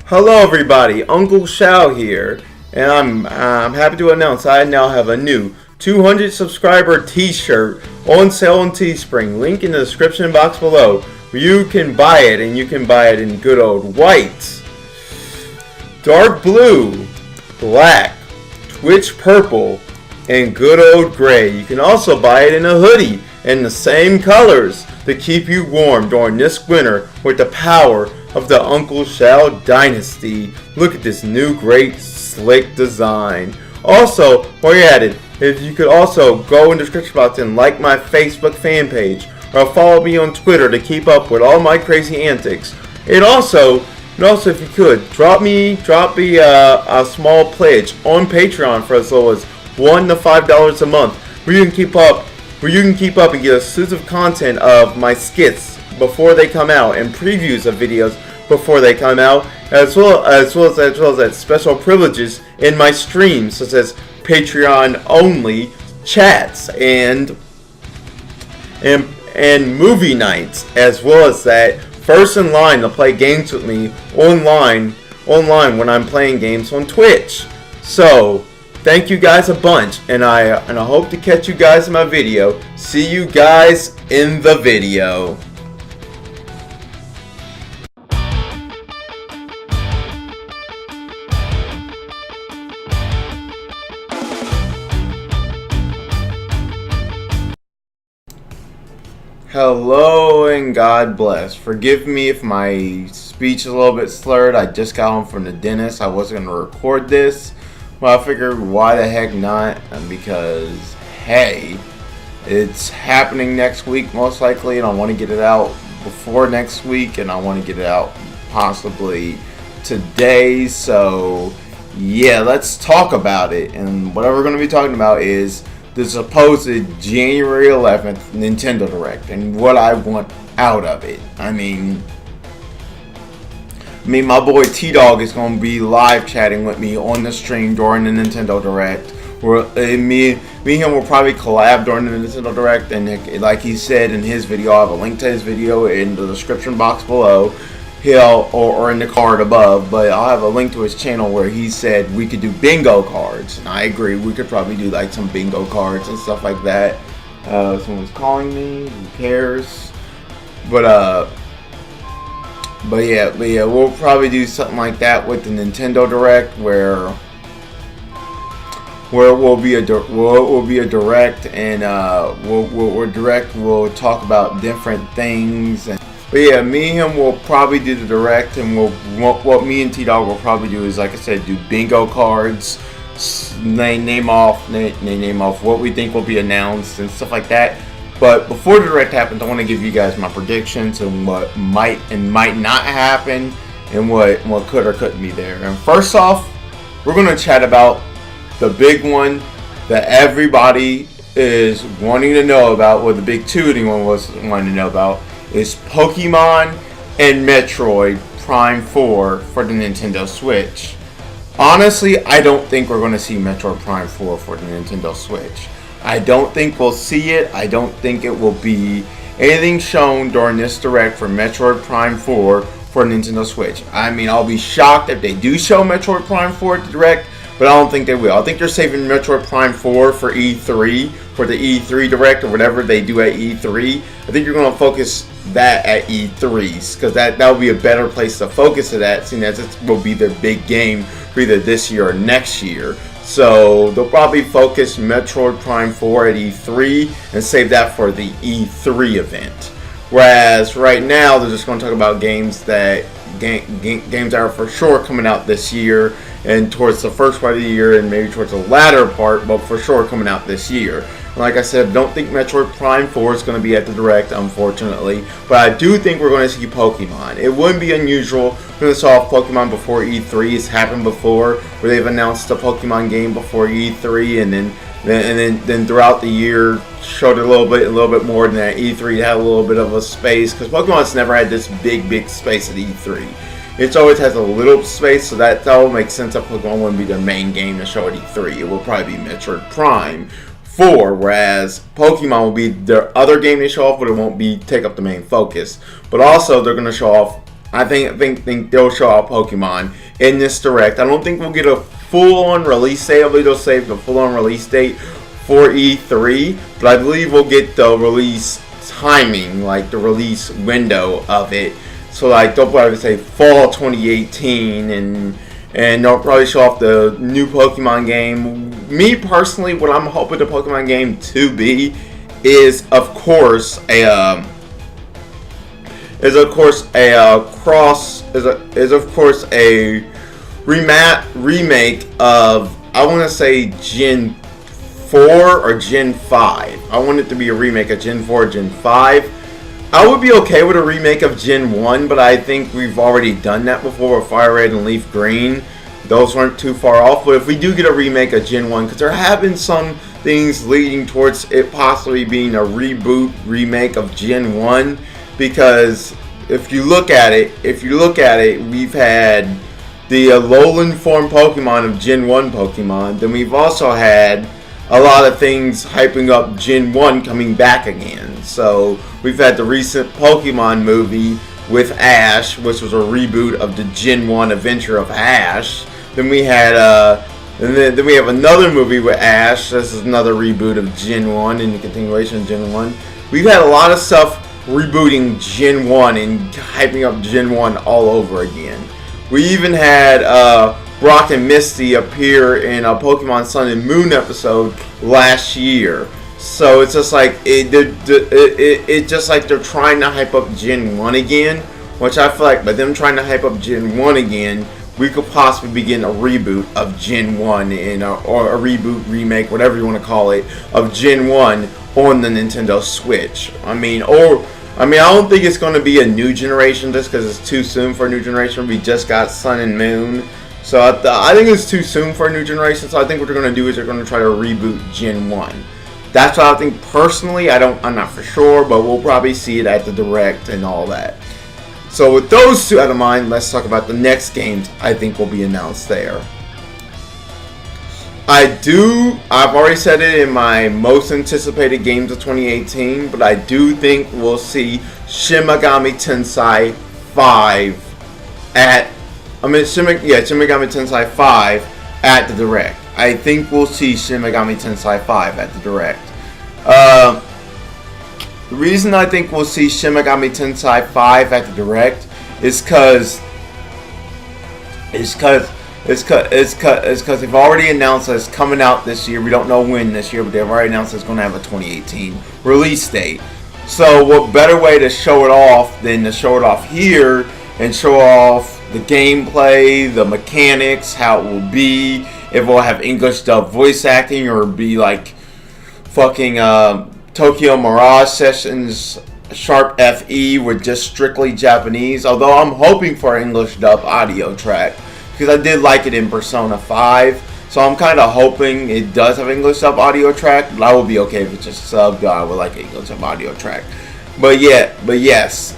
Hello everybody, UncleShal here, and I'm happy to announce I now have a new 200 subscriber t-shirt on sale on Teespring. Link in the description box below where you can buy it, and you can buy it in good old white, dark blue, black, twitch purple, and good old gray. You can also buy it in a hoodie in the same colors to keep you warm during this winter with the power of the UncleShal dynasty. Look at this new great slick design. Also, while you're at it, if you could also go in the description box and like my Facebook fan page, or follow me on Twitter to keep up with all my crazy antics. And also if you could drop me a small pledge on Patreon for as low as $1 to $5 a month, where you can keep up and get exclusive content of my skits before they come out, and previews of videos before they come out, as well as that special privileges in my streams, such as Patreon only chats and movie nights, as well as that first in line to play games with me online when I'm playing games on Twitch. So thank you guys a bunch, and I hope to catch you guys in my video. See you guys in the video. Hello and God bless. Forgive me if my speech is a little bit slurred. I just got home from the dentist. I wasn't going to record this. Well, I figured why the heck not, because hey, it's happening next week most likely, and I want to get it out before next week, and I want to get it out possibly today. So yeah, let's talk about it. And what we're going to be talking about is the supposed January 11th Nintendo Direct and what I want out of it. I mean, my boy T-Dog is going to be live chatting with me on the stream during the Nintendo Direct. Where me and him will probably collab during the Nintendo Direct, and like he said in his video, I'll have a link to his video in the description box below. Or in the card above, but I'll have a link to his channel where he said we could do bingo cards, and I agree. We could probably do like some bingo cards and stuff like that. Someone's calling me. Who cares? But yeah, we'll probably do something like that with the Nintendo Direct, where will be a direct, and we'll talk about different things. But yeah, me and him will probably do the direct, and what me and T-Dog will probably do is, like I said, do bingo cards, name off what we think will be announced and stuff like that. But before the direct happens, I want to give you guys my predictions and what might and might not happen, and what could or couldn't be there. And first off, we're going to chat about the big one that everybody is wanting to know about, or the big two anyone was wanting to know about, is Pokemon and Metroid Prime 4 for the Nintendo Switch. Honestly, I don't think we're going to see Metroid Prime 4 for the Nintendo Switch. I don't think we'll see it. I don't think it will be anything shown during this Direct for Metroid Prime 4 for Nintendo Switch. I mean, I'll be shocked if they do show Metroid Prime 4 at the Direct, but I don't think they will. I think they're saving Metroid Prime 4 for E3, for the E3 Direct, or whatever they do at E3. I think you're going to focus that at E3s, because that will be a better place to focus it at, seeing as it will be their big game for either this year or next year. So they'll probably focus Metroid Prime 4 at E3 and save that for the E3 event. Whereas right now they're just going to talk about games that are for sure coming out this year, and towards the first part of the year, and maybe towards the latter part, but for sure coming out this year. Like I said, I don't think Metroid Prime 4 is going to be at the Direct, unfortunately. But I do think we're going to see Pokemon. It wouldn't be unusual. We're going to saw Pokemon before E3. It's happened before, where they've announced a Pokemon game before E3, and then throughout the year showed a little bit more than that. E3 had a little bit of a space, because Pokemon's never had this big space at E3. It always has a little space, so that will make sense that Pokemon wouldn't be the main game to show at E3. It will probably be Metroid Prime 4, whereas Pokemon will be their other game they show off, but it won't be take up the main focus. But also, they're going to show off I think they'll show off Pokemon in this Direct. I don't think we'll get a full-on release date. I believe they'll save the full-on release date for E3, but I believe we'll get the release timing, like the release window of it. So like they'll probably say fall 2018, and they'll probably show off the new Pokemon game. Me personally, what I'm hoping the Pokemon game to be is of course a remake of, I want to say, Gen 4 or Gen 5. I want it to be a remake of Gen 4 or Gen 5. I would be okay with a remake of Gen 1, but I think we've already done that before with Fire Red and Leaf Green. Those weren't too far off, but if we do get a remake of Gen 1, because there have been some things leading towards it possibly being a remake of Gen 1, because if you look at it, we've had the Alolan form Pokemon of Gen 1 Pokemon, then we've also had a lot of things hyping up Gen 1 coming back again. So we've had the recent Pokemon movie with Ash, which was a reboot of the Gen 1 adventure of Ash. Then we had then we have another movie with Ash. This is another reboot of Gen 1 and the continuation of Gen 1. We've had a lot of stuff rebooting Gen 1 and hyping up Gen 1 all over again. We even had Brock and Misty appear in a Pokemon Sun and Moon episode last year. So it's just like it's just like they're trying to hype up Gen 1 again, which I feel like by them trying to hype up Gen 1 again, we could possibly begin a reboot of Gen 1 or a reboot, remake, whatever you want to call it, of Gen 1 on the Nintendo Switch. I don't think it's going to be a new generation just because it's too soon for a new generation. We just got Sun and Moon. So I think it's too soon for a new generation. So I think what they're going to do is they're going to try to reboot Gen 1. That's what I think personally. I'm not for sure, but we'll probably see it at the Direct and all that. So with those two out of mind, let's talk about the next games I think will be announced there. I've already said it in my most anticipated games of 2018, but I do think we'll see Shin Megami Tensei 5 Shin Megami Tensei 5 at the Direct. I think we'll see Shin Megami Tensei 5 at the Direct. The reason I think we'll see Shin Megami Tensei 5 at the Direct is because they've already announced that it's coming out this year. We don't know when this year, but they've already announced it's going to have a 2018 release date. So what better way to show it off than to show it off here and show off the gameplay, the mechanics, how it will be, if it will have English dub voice acting or be like fucking Tokyo Mirage Sessions Sharp FE with just strictly Japanese. Although I'm hoping for an English dub audio track because I did like it in Persona 5. So I'm kind of hoping it does have English dub audio track, but I will be okay if it's just subbed. I would like an English dub audio track. But yes,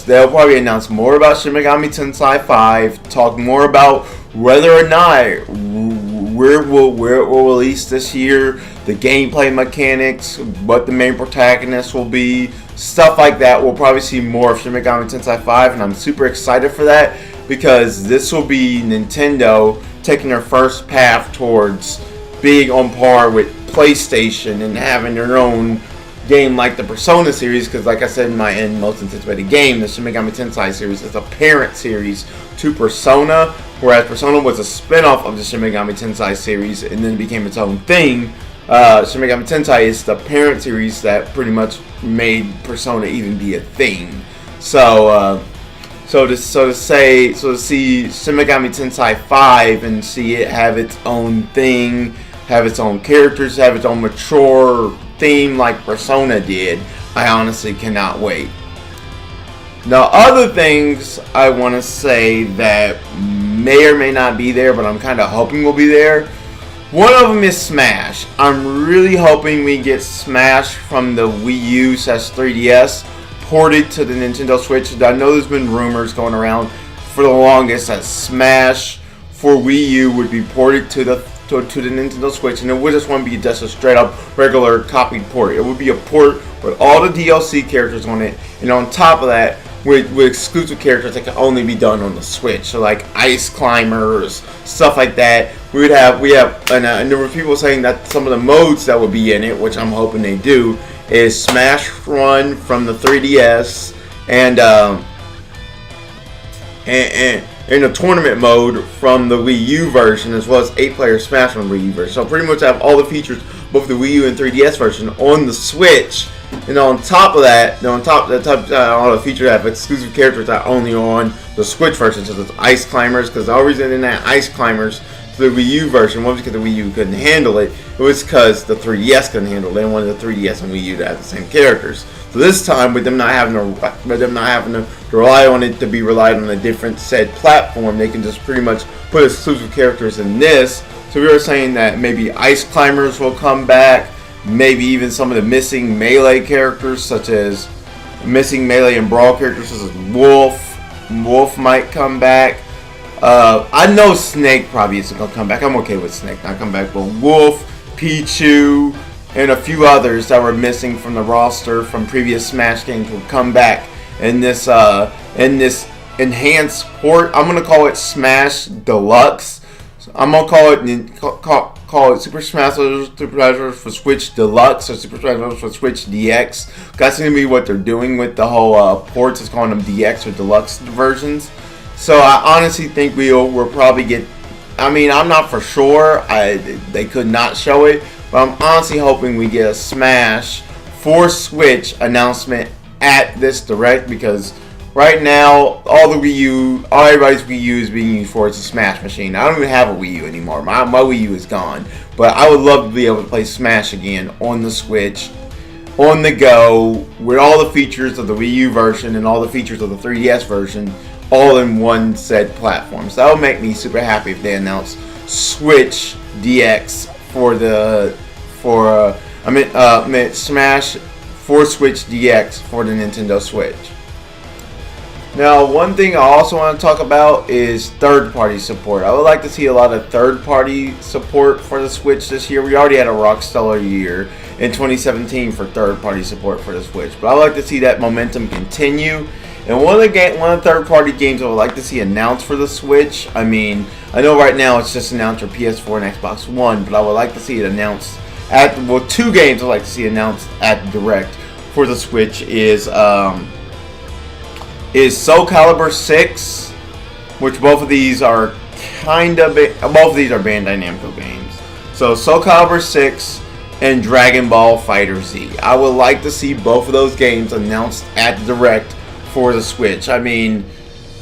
they'll probably announce more about Shin Megami Tensei 5, talk more about whether or not where it will release this year, the gameplay mechanics, what the main protagonist will be, stuff like that. We'll probably see more of Shin Megami Tensei 5, and I'm super excited for that because this will be Nintendo taking their first path towards being on par with PlayStation and having their own game like the Persona series, because like I said in my most anticipated game, the Shin Megami Tensei series is a parent series to Persona, whereas Persona was a spin-off of the Shin Megami Tensei series and then became its own thing. Shin Megami Tensei is the parent series that pretty much made Persona even be a thing. So to see Shin Megami Tensei 5 and see it have its own thing, have its own characters, have its own mature theme like Persona did, I honestly cannot wait. Now, other things I want to say that may or may not be there, but I'm kind of hoping will be there. One of them is Smash. I'm really hoping we get Smash from the Wii U / 3DS ported to the Nintendo Switch. I know there's been rumors going around for the longest that Smash for Wii U would be ported to the Nintendo Switch, and it would just want to be just a straight up regular copied port. It would be a port with all the DLC characters on it, and on top of that, with exclusive characters that can only be done on the Switch. So like ice climbers, stuff like that. We have, and there were people saying that some of the modes that would be in it, which I'm hoping they do, is Smash Run from the 3DS and in a tournament mode from the Wii U version, as well as 8-player Smash on the Wii U version. So pretty much I have all the features, both the Wii U and 3DS version, on the Switch. And on top of that, all the features have exclusive characters that are only on the Switch version, such as Ice Climbers. Because the only reason in that Ice Climbers to the Wii U version was because the Wii U couldn't handle it. It was because the 3DS couldn't handle it. They wanted the 3DS and Wii U to have the same characters. So this time, with them not having to rely on it to be relied on a different said platform, they can just pretty much put exclusive characters in this. So we were saying that maybe Ice Climbers will come back, maybe even some of the missing Melee characters, such as missing Melee and Brawl characters, such as Wolf. Wolf might come back. I know Snake probably isn't going to come back. I'm okay with Snake not coming back, but Wolf, Pichu, and a few others that were missing from the roster from previous Smash games will come back in this enhanced port. I'm gonna call it Smash Deluxe. I'm gonna call it Super Smash Bros. For Switch Deluxe or Super Smash Bros. For Switch DX. That's gonna be what they're doing with the whole ports. Is calling them DX or Deluxe versions. So I honestly think we'll probably get. I mean, I'm not for sure. They could not show it. But I'm honestly hoping we get a Smash for Switch announcement at this Direct, because right now everybody's Wii U is being used for is a Smash machine. I don't even have a Wii U anymore. My Wii U is gone. But I would love to be able to play Smash again on the Switch, on the go, with all the features of the Wii U version and all the features of the 3DS version, all in one said platform. So that would make me super happy if they announce Switch DX Smash for Switch DX for the Nintendo Switch. Now, one thing I also want to talk about is third-party support. I would like to see a lot of third-party support for the Switch this year. We already had a rock-stellar year in 2017 for third-party support for the Switch, but I would like to see that momentum continue. And one of the third-party games I would like to see announced for the Switch, I mean, I know right now it's just announced for PS4 and Xbox One, but I would like to see it announced two games I'd like to see announced at Direct for the Switch is Soul Calibur 6, which both of these are Bandai Namco games. So Soul Calibur 6 and Dragon Ball FighterZ. I would like to see both of those games announced at Direct for the Switch. I mean,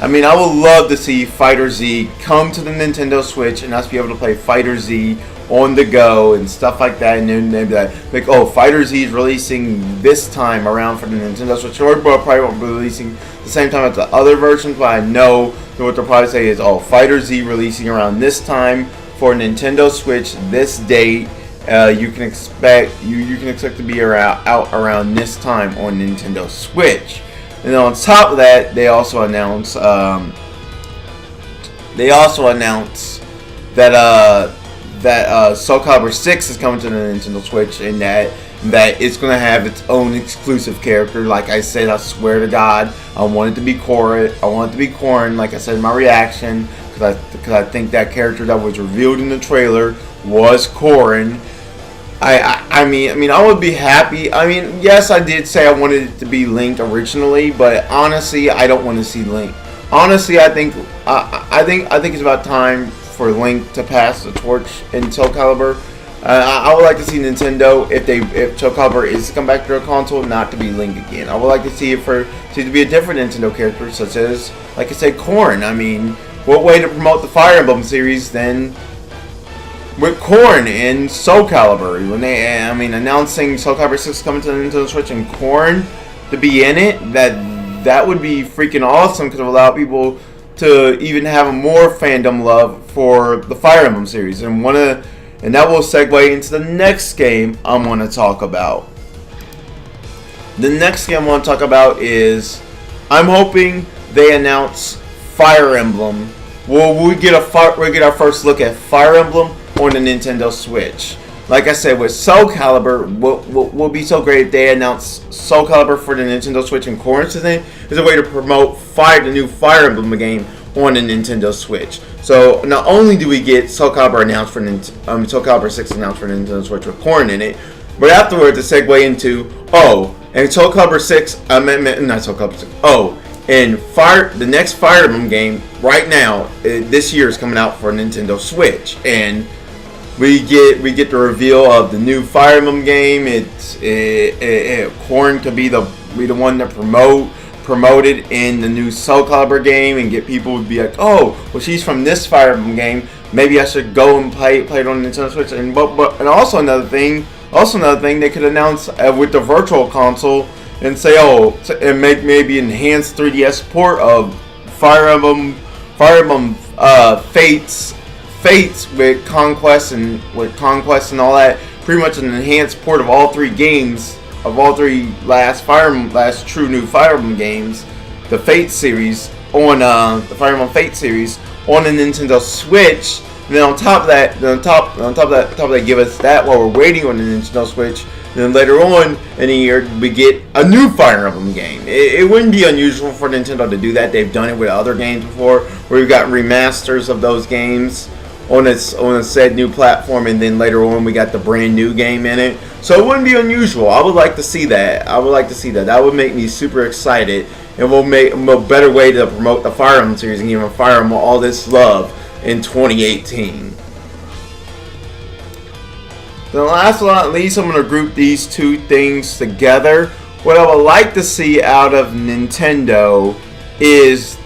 I would love to see FighterZ come to the Nintendo Switch and us be able to play FighterZ on the go and stuff like that. And then maybe like, oh, FighterZ is releasing this time around for the Nintendo Switch. Or probably won't be releasing the same time as the other versions, but I know that what they'll probably say is, oh, FighterZ releasing around this time for Nintendo Switch this date. You can expect to be out around this time on Nintendo Switch. And then on top of that, they also announced that Soul Calibur 6 is coming to the Nintendo Switch, and that it's going to have its own exclusive character. Like I said, I swear to God, I want it to be Corrin. I want it to be Corrin, like I said in my reaction, because I think that character that was revealed in the trailer was Corrin. I mean, I would be happy. I mean, yes, I did say I wanted it to be Link originally, but honestly, I don't want to see Link. Honestly, I think it's about time for Link to pass the torch in Soul Calibur. I would like to see Nintendo, if Soul Calibur is to come back to their console, not to be Link again. I would like to see it to be a different Nintendo character, such as, like I said, Corrin. I mean, what way to promote the Fire Emblem series than with Corrin in Soul Calibur? When announcing Soul Calibur 6 coming to the Nintendo Switch and Corrin to be in it, that would be freaking awesome, because it would allow people to even have more fandom love for the Fire Emblem series. And that will segue into the next game I'm going to talk about. The next game I want to talk about is, I'm hoping they announce Fire Emblem. Well, we get our first look at Fire Emblem on the Nintendo Switch. like I said, with Soul Calibur, what will be so great if they announce Soul Calibur for the Nintendo Switch and coincident is a way to promote the new Fire Emblem game on the Nintendo Switch. So not only do we get Soul Calibur announced for Soul Calibur 6 announced for Nintendo Switch with Corn in it, but afterwards to segue into and Soul Calibur 6 not Soul Calibur 6 and the next Fire Emblem game right now this year is coming out for Nintendo Switch, and we get the reveal of the new Fire Emblem game. Corn could be the one that promoted in the new Soul Calibur game and get people to be like, oh, well, she's from this Fire Emblem game. Maybe I should go and play it on Nintendo Switch. And also another thing they could announce with the Virtual Console and say, and make maybe enhanced 3DS port of Fire Emblem Fates with Conquest and all that. Pretty much an enhanced port of all three games. Of all three last true new Fire Emblem games, the Fate series on the Fire Emblem Fate series on the Nintendo Switch. And then on top of that, give us that while we're waiting on the Nintendo Switch. And then later on in the year, we get a new Fire Emblem game. It wouldn't be unusual for Nintendo to do that. They've done it with other games before, where we've got remasters of those games on a said new platform, and then later on we got the brand new game in it. So it wouldn't be unusual. I would like to see that. That would make me super excited, and will make a better way to promote the Fire Emblem series and give Fire Emblem all this love in 2018. Then last but not least, I'm going to group these two things together. What I would like to see out of Nintendo is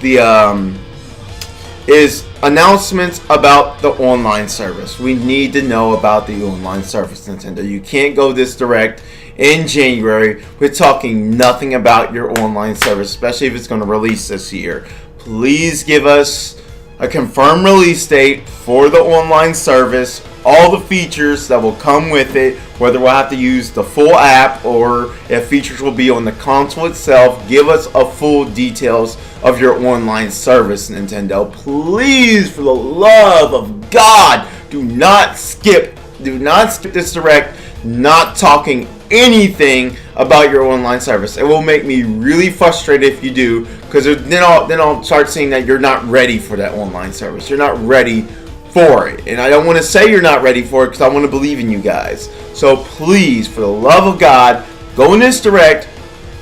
announcements about the online service. We need to know about the online service, Nintendo. You can't go this direct in January with talking nothing about your online service, especially if it's going to release this year. Please give us a confirmed release date for the online service, all the features that will come with it, whether we'll have to use the full app or if features will be on the console itself. Give us a full details of your online service, Nintendo. Please, for the love of God, do not skip this direct not talking anything about your online service. It will make me really frustrated if you do, because then I'll start seeing that you're not ready for that online service. You're not ready for it, and I don't want to say you're not ready for it because I want to believe in you guys. So please, for the love of God, go in this direct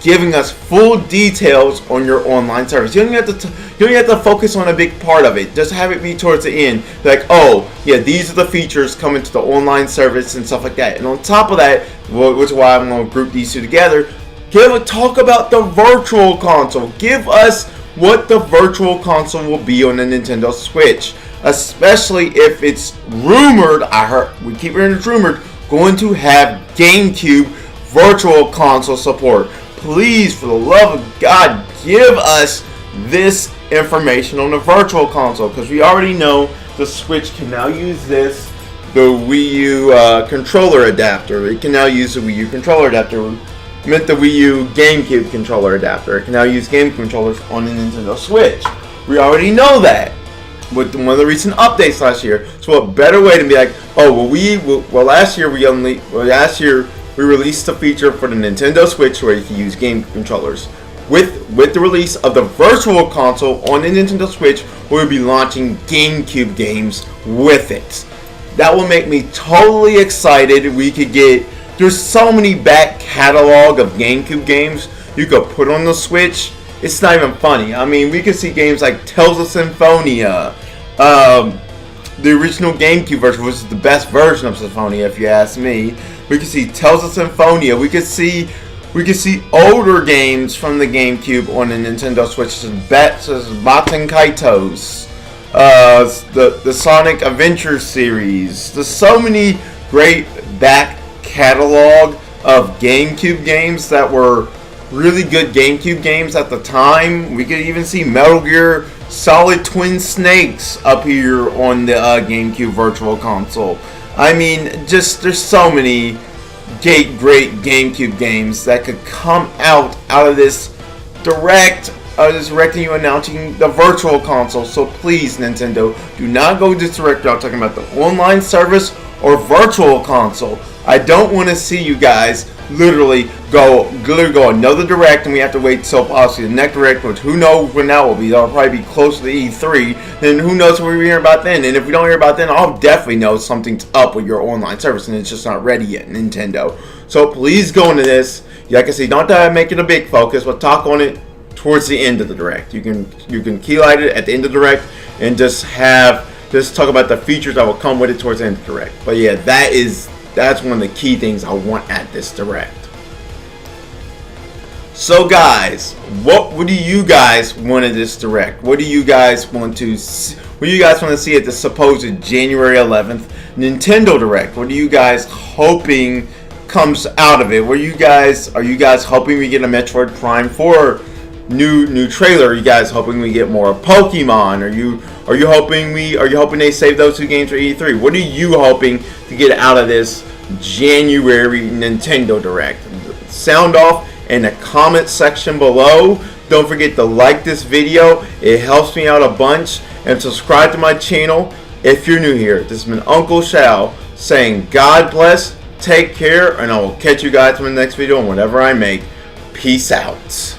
giving us full details on your online service. You don't have to focus on a big part of it. Just have it be towards the end, like, oh yeah, these are the features coming to the online service and stuff like that. And on top of that, which is why I'm going to group these two together, talk about the Virtual Console. Give us what the Virtual Console will be on the Nintendo Switch, especially if it's rumored. We keep hearing it's rumored, going to have GameCube Virtual Console support. Please, for the love of God, give us this information on the Virtual Console, because we already know the Switch can now use the Wii U controller adapter. It can now use the Wii U controller adapter. Meant the Wii U GameCube controller adapter. It can now use game controllers on the Nintendo Switch. We already know that with one of the recent updates last year. So what better way to be like, last year we released a feature for the Nintendo Switch where you can use game controllers. With the release of the Virtual Console on the Nintendo Switch, we'll be launching GameCube games with it. That will make me totally excited. There's so many back catalog of GameCube games you could put on the Switch. It's not even funny. I mean, we could see games like Tales of Symphonia, the original GameCube version, which is the best version of Symphonia, if you ask me. We could see Tales of Symphonia. We could see older games from the GameCube on the Nintendo Switch, such as Baten Kaitos, the Sonic Adventure series. There's so many great back catalog of GameCube games that were really good GameCube games at the time. We could even see Metal Gear Solid Twin Snakes up here on the GameCube Virtual Console. I mean, there's so many great GameCube games that could come out of this direct you announcing the Virtual Console. So please, Nintendo, do not go this direct without talking about the online service or virtual console. I don't want to see you guys literally go another direct, and we have to wait till possibly the next direct, which who knows when that will be. That'll probably be close to the E3. Then who knows what we hear about then. And if we don't hear about then, I'll definitely know something's up with your online service and it's just not ready yet, Nintendo. So please go into this. Like I said, don't make it a big focus. We'll talk on it towards the end of the direct. You can key light it at the end of the direct and just talk about the features that will come with it towards the end of the direct. But yeah, that's one of the key things I want at this direct. So guys, what do you guys want in this direct? What do you guys want to see? What do you guys want to see at the supposed January 11th Nintendo Direct? What are you guys hoping comes out of it? Are you guys hoping we get a Metroid Prime 4 new trailer? Are you guys hoping we get more Pokemon? Are you hoping they save those two games for E3? What are you hoping to get out of this January Nintendo Direct? Sound off in the comment section below. Don't forget to like this video. It helps me out a bunch. And subscribe to my channel if you're new here. This has been UncleShal saying God bless, take care, and I will catch you guys in the next video on whatever I make. Peace out.